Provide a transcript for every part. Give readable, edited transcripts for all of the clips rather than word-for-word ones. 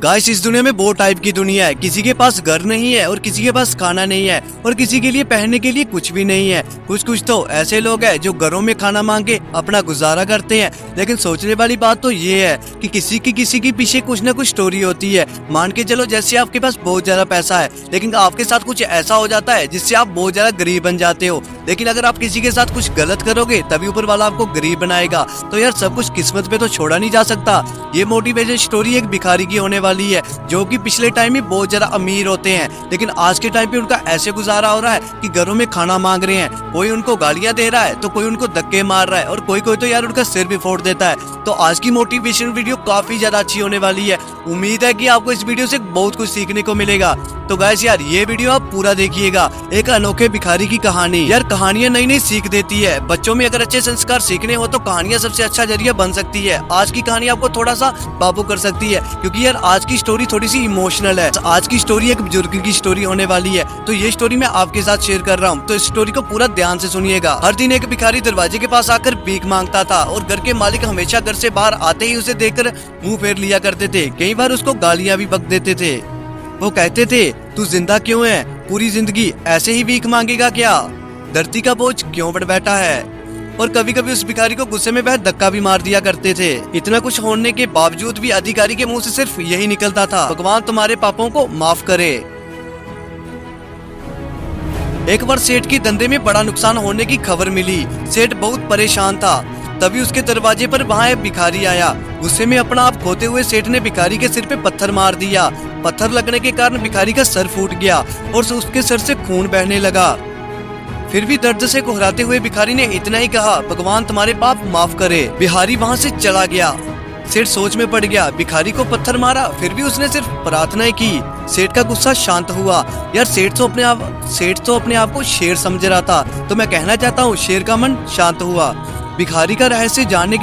Guys इस दुनिया में बहुत टाइप की दुनिया है। किसी के पास घर नहीं है और किसी के पास खाना नहीं है और किसी के लिए पहनने के लिए कुछ भी नहीं है। कुछ तो ऐसे लोग हैं जो घरों में खाना मांग के अपना गुजारा करते हैं। लेकिन सोचने वाली बात तो ये है कि किसी के पीछे कुछ ना कुछ स्टोरी होती है। मान के चलो जैसे आपके पास बहुत ज्यादा पैसा है लेकिन आपके साथ कुछ ऐसा हो जाता है जिससे आप बहुत ज्यादा गरीब बन जाते हो। लेकिन अगर आप किसी के साथ कुछ गलत करोगे तभी ऊपर वाला आपको गरीब बनाएगा। तो यार सब कुछ किस्मत पे तो छोड़ा नहीं जा सकता। ये मोटिवेशन स्टोरी एक भिखारी की होने वाली है जो कि पिछले टाइम में बहुत ज्यादा अमीर होते हैं लेकिन आज के टाइम पे उनका ऐसे गुजारा हो रहा है कि घरों में खाना मांग रहे हैं। कोई उनको गालियां दे रहा है तो कोई उनको धक्के मार रहा है और कोई तो यार उनका सिर भी फोड़ देता है। तो आज की मोटिवेशन वीडियो काफी ज्यादा अच्छी होने वाली है। उम्मीद है कि आपको इस वीडियो से बहुत कुछ सीखने को मिलेगा। तो गाइस यार ये वीडियो आप पूरा देखिएगा। एक अनोखे भिखारी की कहानी। यार कहानियां नई सीख देती है। बच्चों में अगर अच्छे संस्कार सीखने हो तो कहानियां सबसे अच्छा जरिया बन सकती है। आज की कहानी आपको थोड़ा सा बाबू कर सकती है क्योंकि यार आज की स्टोरी थोड़ी सी इमोशनल है। आज की स्टोरी एक बुजुर्ग की स्टोरी होने वाली है। तो ये स्टोरी मैं आपके साथ शेयर कर रहा हूँ तो इस स्टोरी को पूरा ध्यान से सुनिएगा। हर दिन एक भिखारी दरवाजे के पास आकर भीख मांगता था और घर के मालिक हमेशा घर से बाहर आते ही उसे देखकर मुंह फेर लिया करते थे। कई बार उसको गालियां भी बक देते थे। वो कहते थे तू जिंदा क्यों है, पूरी जिंदगी ऐसे ही भीख मांगेगा क्या, धरती का बोझ क्यों बढ़ बैठा है। और कभी कभी उस भिखारी को गुस्से में वह धक्का भी मार दिया करते थे। इतना कुछ होने के बावजूद भी अधिकारी के मुंह से सिर्फ यही निकलता था, भगवान तुम्हारे पापों को माफ करे। एक बार सेठ की धंधे में बड़ा नुकसान होने की खबर मिली। सेठ बहुत परेशान था। तभी उसके दरवाजे पर वहाँ एक भिखारी आया। गुस्से में अपना आप खोते हुए सेठ ने भिखारी के सिर पे पत्थर मार दिया। पत्थर लगने के कारण भिखारी का सर फूट गया और उसके सर से खून बहने लगा। फिर भी दर्द से घबराते हुए भिखारी ने इतना ही कहा, भगवान तुम्हारे पाप माफ करे। भिखारी वहाँ से चला गया। सेठ सोच में पड़ गया। भिखारी को पत्थर मारा फिर भी उसने सिर्फ प्रार्थना की। सेठ का गुस्सा शांत हुआ। यार सेठ तो अपने आप को शेर समझ रहा था। तो मैं कहना चाहता हूँ शेर का मन शांत हुआ। भिखारी का रहस्य जानने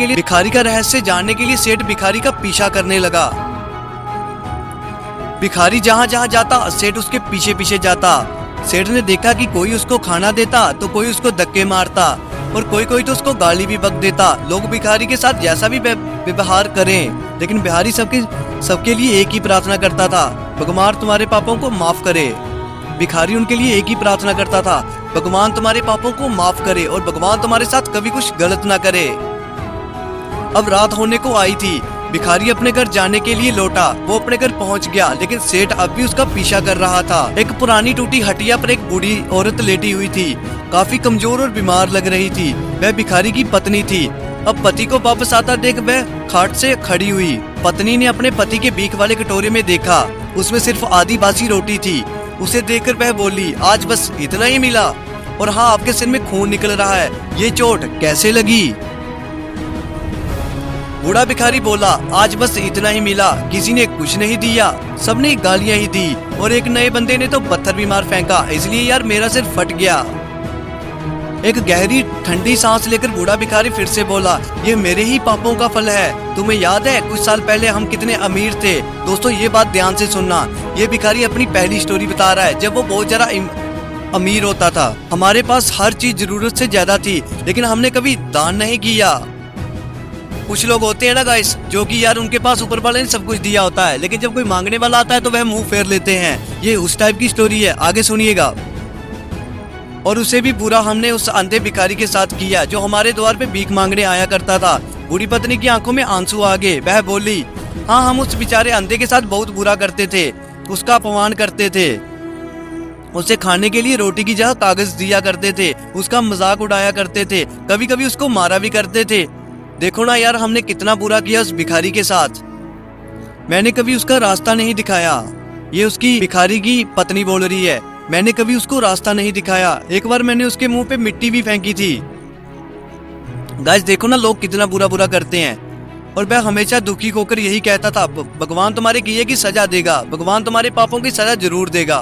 के लिए सेठ भिखारी का पीछा करने लगा। भिखारी जहाँ जाता सेठ उसके पीछे जाता। सेठ ने देखा कि कोई उसको खाना देता तो कोई उसको धक्के मारता और कोई तो उसको गाली भी बक देता। लोग भिखारी के साथ जैसा भी व्यवहार करें लेकिन भिखारी सबके लिए एक ही प्रार्थना करता था, भगवान तुम्हारे पापों को माफ करे। भिखारी उनके लिए एक ही प्रार्थना करता था, भगवान तुम्हारे पापों को माफ करे और भगवान तुम्हारे साथ कभी कुछ गलत ना करे। अब रात होने को आई थी। भिखारी अपने घर जाने के लिए लौटा। वो अपने घर पहुंच गया लेकिन सेठ अब भी उसका पीछा कर रहा था। एक पुरानी टूटी हटिया पर एक बूढ़ी औरत लेटी हुई थी। काफी कमजोर और बीमार लग रही थी। वह भिखारी की पत्नी थी। अब पति को वापस आता देख वह खाट से खड़ी हुई। पत्नी ने अपने पति के भीख वाले कटोरे में देखा, उसमें सिर्फ आधी बासी रोटी थी। उसे देखकर वह बोली, आज बस इतना ही मिला और हाँ आपके सिर में खून निकल रहा है, ये चोट कैसे लगी। बूढ़ा भिखारी बोला, आज बस इतना ही मिला, किसी ने कुछ नहीं दिया, सबने गालियां ही दी और एक नए बंदे ने तो पत्थर भी मार फेंका, इसलिए यार मेरा सिर फट गया। एक गहरी ठंडी सांस लेकर बूढ़ा भिखारी फिर से बोला, ये मेरे ही पापों का फल है। तुम्हें याद है कुछ साल पहले हम कितने अमीर थे। दोस्तों ये बात ध्यान से सुनना। ये भिखारी अपनी पहली स्टोरी बता रहा है जब वो बहुत ज्यादा अमीर होता था। हमारे पास हर चीज जरूरत से ज्यादा थी लेकिन हमने कभी दान नहीं किया। कुछ लोग होते हैं ना गाइस जो कि यार उनके पास ऊपर वाले ने सब कुछ दिया होता है लेकिन जब कोई मांगने वाला आता है तो वह मुंह फेर लेते हैं। ये उस टाइप की स्टोरी है, आगे सुनिएगा। और उसे भी बुरा हमने उस अंधे भिखारी के साथ किया जो हमारे द्वार पे भीख मांगने आया करता था। बूढ़ी पत्नी की आंखों में आंसू आ गए। वह बोली, हाँ हम उस बेचारे अंधे के साथ बहुत बुरा करते थे, उसका अपमान करते थे, उसे खाने के लिए रोटी की जगह कागज दिया करते थे, उसका मजाक उड़ाया करते थे, कभी कभी उसको मारा भी करते थे। देखो ना यार हमने कितना बुरा किया उस भिखारी के साथ। मैंने कभी उसका रास्ता नहीं दिखाया। ये उसकी भिखारी की पत्नी बोल रही है, मैंने कभी उसको रास्ता नहीं दिखाया। एक बार मैंने उसके मुंह पे मिट्टी भी फेंकी थी। गाइस देखो ना लोग कितना बुरा करते हैं। और वह हमेशा दुखी होकर यही कहता था, भगवान तुम्हारे किए की सजा देगा, भगवान तुम्हारे पापों की सजा जरूर देगा।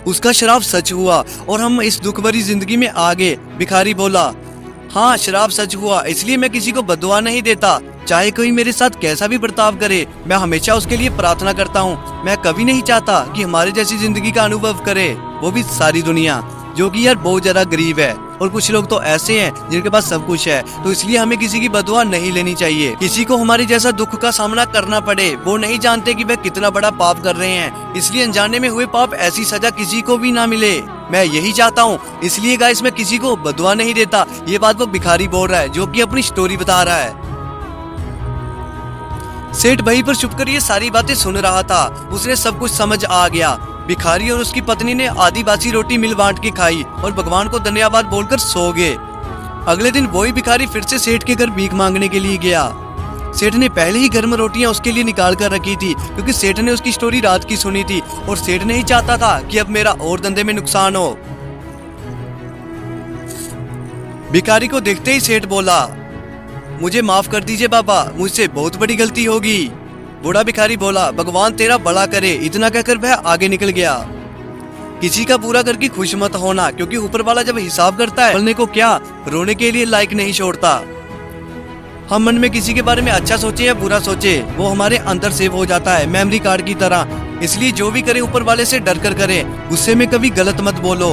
उसका श्राप सच हुआ और हम इस दुख भरी जिंदगी में आ गए। भिखारी बोला, हाँ श्राप सच हुआ, इसलिए मैं किसी को बददुआ नहीं देता। चाहे कोई मेरे साथ कैसा भी बर्ताव करे मैं हमेशा उसके लिए प्रार्थना करता हूँ। मैं कभी नहीं चाहता कि हमारे जैसी जिंदगी का अनुभव करे वो भी सारी दुनिया जो कि यार बहुत ज्यादा गरीब है। और कुछ लोग तो ऐसे हैं जिनके पास सब कुछ है, तो इसलिए हमें किसी की बदुआ नहीं लेनी चाहिए। किसी को हमारे जैसा दुख का सामना करना पड़े, वो नहीं जानते कि वह कितना बड़ा पाप कर रहे हैं, इसलिए अनजाने में हुए पाप ऐसी सजा किसी को भी ना मिले। मैं यही चाहता हूँ, इसलिए गाइस मैं किसी को बदुआ नहीं देता। ये बात वो भिखारी बोल रहा है जो कि अपनी स्टोरी बता रहा है। सेठ वहीं पर छुपकर ये सारी बातें सुन रहा था। उसने सब कुछ समझ आ गया। भिखारी और उसकी पत्नी ने आधी बासी रोटी मिल बांट के खाई और भगवान को धन्यवाद बोलकर सो गए। अगले दिन वही भिखारी फिर से सेठ के घर भीख मांगने के लिए गया। सेठ ने पहले ही घर में रोटियां उसके लिए निकाल कर रखी थी, क्योंकि सेठ ने उसकी स्टोरी रात की सुनी थी और सेठ नहीं चाहता था कि अब मेरा और धंधे में नुकसान हो। भिखारी को देखते ही सेठ बोला, मुझे माफ कर दीजिए बाबा, मुझसे बहुत बड़ी गलती होगी। बूढ़ा भिखारी बोला, भगवान तेरा भला करे। इतना कहकर वह आगे निकल गया। किसी का बुरा करके खुश मत होना, क्योंकि ऊपर वाला जब हिसाब करता है, बोलने को क्या, रोने के लिए लायक नहीं छोड़ता। हम मन में किसी के बारे में अच्छा सोचे या बुरा सोचे, वो हमारे अंदर सेव हो जाता है मेमोरी कार्ड की तरह। इसलिए जो भी करे ऊपर वाले से डर कर करे। गुस्से में कभी गलत मत बोलो।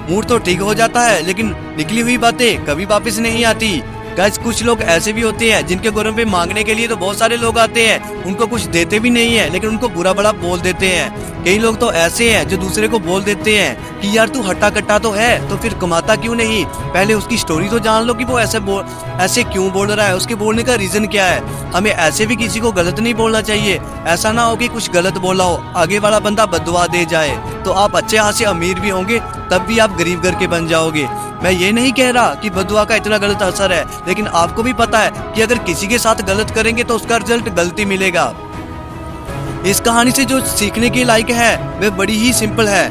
मूड तो ठीक हो जाता है, लेकिन निकली हुई बातें कभी वापस नहीं आती। गाइस कुछ लोग ऐसे भी होते हैं जिनके घरों पे मांगने के लिए तो बहुत सारे लोग आते हैं, उनको कुछ देते भी नहीं है, लेकिन उनको बुरा बड़ा बोल देते हैं। कई लोग तो ऐसे हैं जो दूसरे को बोल देते हैं कि यार तू हट्टा कट्टा तो है, तो फिर कमाता क्यों नहीं, पहले उसकी स्टोरी तो जान लो कि वो ऐसे क्यों बोल रहा है, उसके बोलने का रीजन क्या है। हमें ऐसे भी किसी को गलत नहीं बोलना चाहिए। ऐसा ना हो कि कुछ गलत बोला हो, आगे वाला बंदा बददुआ दे जाए, तो आप अच्छे हाथ से अमीर भी होंगे, तब भी आप गरीब घर के बन जाओगे। मैं ये नहीं कह रहा कि बददुआ का इतना गलत असर है, लेकिन आपको भी पता है कि अगर किसी के साथ गलत करेंगे तो उसका रिजल्ट गलती मिलेगा। इस कहानी से जो सीखने के लायक है वह बड़ी ही सिंपल है।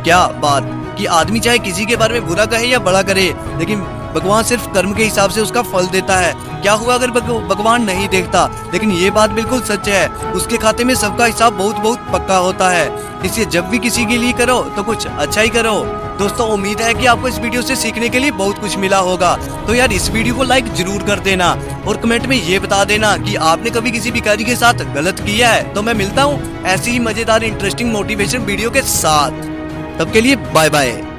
क्या बात कि आदमी चाहे किसी के बारे में बुरा कहे या बड़ा करे, लेकिन भगवान सिर्फ कर्म के हिसाब से उसका फल देता है। क्या हुआ अगर भगवान नहीं देखता, लेकिन ये बात बिल्कुल सच है, उसके खाते में सबका हिसाब बहुत बहुत पक्का होता है। इसलिए जब भी किसी के लिए करो तो कुछ अच्छा ही करो। दोस्तों उम्मीद है कि आपको इस वीडियो से सीखने के लिए बहुत कुछ मिला होगा। तो यार इस वीडियो को लाइक जरूर कर देना और कमेंट में ये बता देना कि आपने कभी किसी भिखारी के साथ गलत किया है। तो मैं मिलता हूँ ऐसी ही मजेदार इंटरेस्टिंग मोटिवेशन वीडियो के साथ। तब के लिए बाय बाय।